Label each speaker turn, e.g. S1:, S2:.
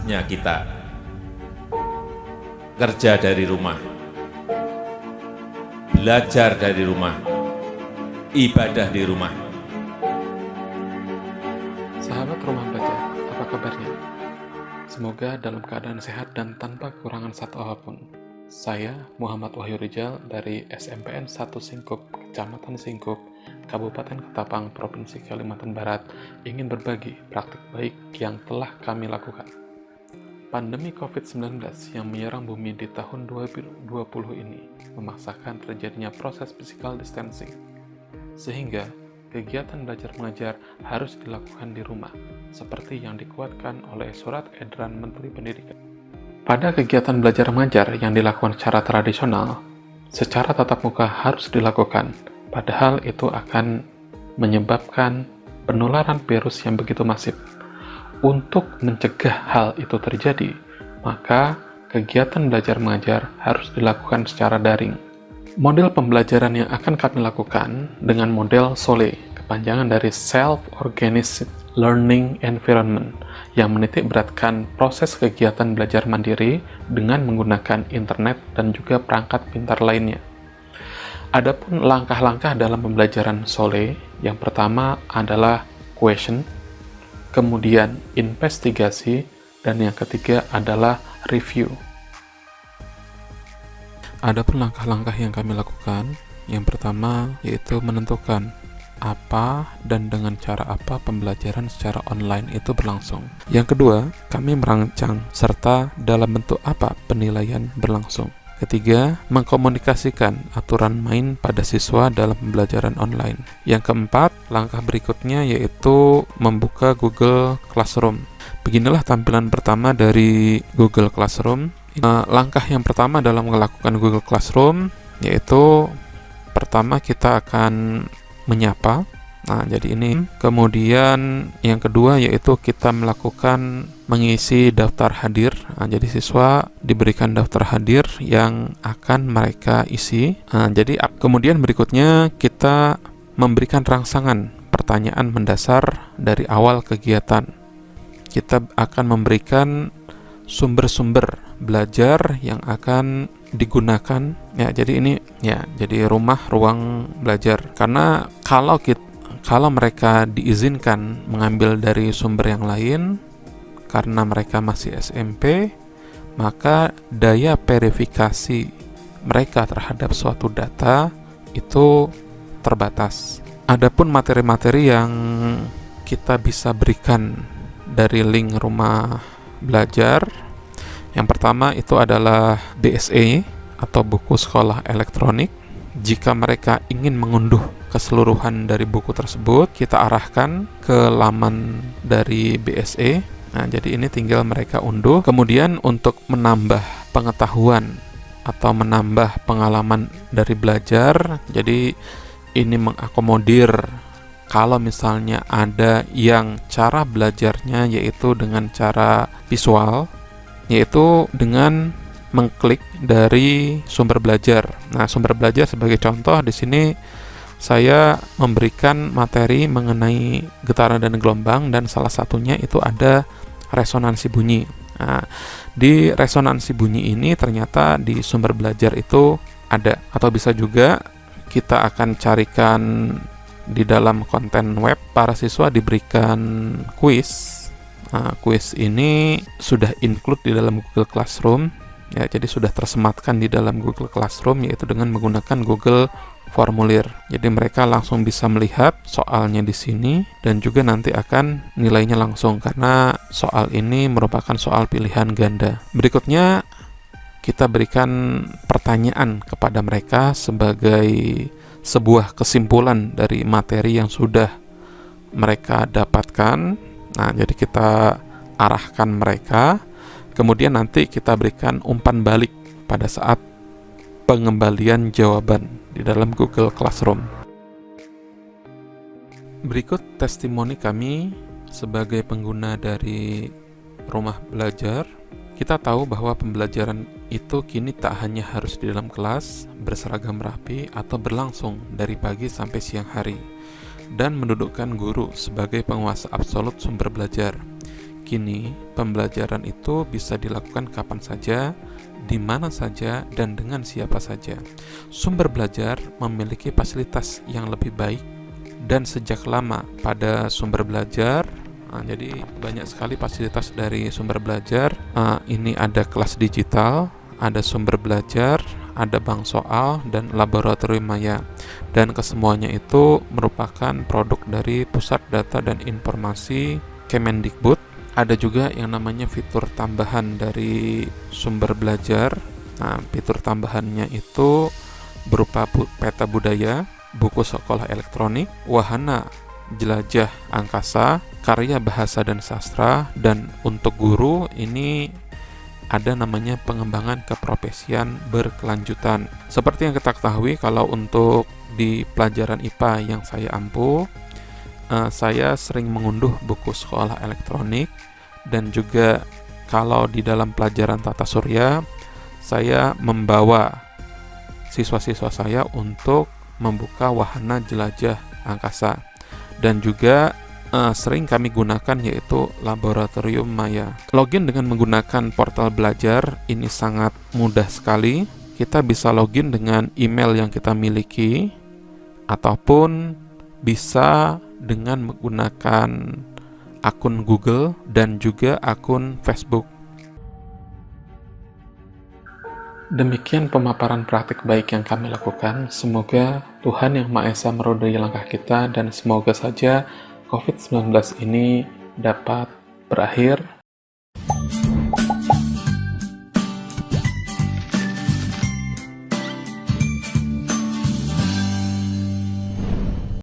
S1: saatnya kita kerja dari rumah, belajar dari rumah, ibadah di rumah.
S2: Sahabat Rumah Belajar, apa kabarnya? Semoga dalam keadaan sehat dan tanpa kekurangan satu apapun. Saya, Muhammad Wahyu Rijal dari SMPN 1 Singkup, Kecamatan Singkup, Kabupaten Ketapang, Provinsi Kalimantan Barat, ingin berbagi praktik baik yang telah kami lakukan. Pandemi COVID-19 yang menyerang bumi di tahun 2020 ini memaksakan terjadinya proses physical distancing, sehingga kegiatan belajar mengajar harus dilakukan di rumah, seperti yang dikuatkan oleh Surat Edaran Menteri Pendidikan. Pada kegiatan belajar mengajar yang dilakukan secara tradisional, secara tatap muka harus dilakukan, padahal itu akan menyebabkan penularan virus yang begitu masif. Untuk mencegah hal itu terjadi, maka kegiatan belajar mengajar harus dilakukan secara daring. Model pembelajaran yang akan kami lakukan dengan model SOLE, kepanjangan dari Self-Organized Learning Environment, yang menitikberatkan proses kegiatan belajar mandiri dengan menggunakan internet dan juga perangkat pintar lainnya. Adapun langkah-langkah dalam pembelajaran SOLE, yang pertama adalah question, kemudian investigasi, dan yang ketiga adalah review. Adapun langkah-langkah yang kami lakukan, yang pertama yaitu menentukan apa dan dengan cara apa pembelajaran secara online itu berlangsung. Yang kedua, kami merancang serta dalam bentuk apa penilaian berlangsung. Ketiga, mengkomunikasikan aturan main pada siswa dalam pembelajaran online. Yang keempat, langkah berikutnya yaitu membuka Google Classroom. Beginilah tampilan pertama dari Google Classroom. Langkah yang pertama dalam melakukan Google Classroom yaitu pertama kita akan menyapa. Nah, jadi ini. Kemudian yang kedua yaitu kita melakukan mengisi daftar hadir. Nah, jadi siswa diberikan daftar hadir yang akan mereka isi. Nah, jadi kemudian berikutnya kita memberikan rangsangan pertanyaan mendasar dari awal kegiatan. Kita akan memberikan sumber-sumber belajar yang akan digunakan. Ya, jadi ini jadi ruang belajar. Karena kalau mereka diizinkan mengambil dari sumber yang lain karena mereka masih SMP, maka daya verifikasi mereka terhadap suatu data itu terbatas. Adapun materi-materi yang kita bisa berikan dari link rumah belajar, yang pertama itu adalah BSE atau buku sekolah elektronik. Jika mereka ingin mengunduh keseluruhan dari buku tersebut, kita arahkan ke laman dari BSE. Nah, jadi ini tinggal mereka unduh. Kemudian untuk menambah pengetahuan atau menambah pengalaman dari belajar, jadi ini mengakomodir kalau misalnya ada yang cara belajarnya yaitu dengan cara visual, yaitu dengan mengklik dari sumber belajar. Nah, sumber belajar sebagai contoh di sini saya memberikan materi mengenai getaran dan gelombang, dan salah satunya itu ada resonansi bunyi. Nah, di resonansi bunyi ini ternyata di sumber belajar itu ada, atau bisa juga kita akan carikan di dalam konten web. Para siswa diberikan kuis. Nah, kuis ini sudah include di dalam Google Classroom. Ya, jadi sudah tersematkan di dalam Google Classroom yaitu dengan menggunakan Google Formulir. Jadi mereka langsung bisa melihat soalnya di sini dan juga nanti akan nilainya langsung karena soal ini merupakan soal pilihan ganda. Berikutnya kita berikan pertanyaan kepada mereka sebagai sebuah kesimpulan dari materi yang sudah mereka dapatkan. Nah, jadi kita arahkan mereka. Kemudian nanti kita berikan umpan balik pada saat pengembalian jawaban di dalam Google Classroom. Berikut testimoni kami sebagai pengguna dari rumah belajar. Kita tahu bahwa pembelajaran itu kini tak hanya harus di dalam kelas, berseragam rapi, atau berlangsung dari pagi sampai siang hari, dan mendudukkan guru sebagai penguasa absolut sumber belajar. kini pembelajaran itu bisa dilakukan kapan saja, di mana saja, dan dengan siapa saja. Sumber belajar memiliki fasilitas yang lebih baik dan sejak lama pada sumber belajar. Jadi banyak sekali fasilitas dari sumber belajar. Ini ada kelas digital, ada sumber belajar, ada bank soal, dan laboratorium maya. Dan kesemuanya itu merupakan produk dari Pusat Data dan Informasi Kemendikbud. Ada juga yang namanya fitur tambahan dari sumber belajar. Fitur tambahannya itu berupa peta budaya, buku sekolah elektronik, wahana jelajah angkasa, karya bahasa dan sastra, dan untuk guru ini ada namanya pengembangan keprofesian berkelanjutan. Seperti yang kita ketahui, kalau untuk di pelajaran IPA yang saya ampu, saya sering mengunduh buku sekolah elektronik, dan juga kalau di dalam pelajaran tata surya, saya membawa siswa-siswa saya untuk membuka wahana jelajah angkasa. Dan juga sering kami gunakan yaitu laboratorium maya. Login dengan menggunakan portal belajar ini sangat mudah sekali. Kita bisa login dengan email yang kita miliki, ataupun bisa dengan menggunakan akun Google dan juga akun Facebook. Demikian pemaparan praktik baik yang kami lakukan. Semoga Tuhan Yang Maha Esa meridhai langkah kita, dan semoga saja COVID-19 ini dapat berakhir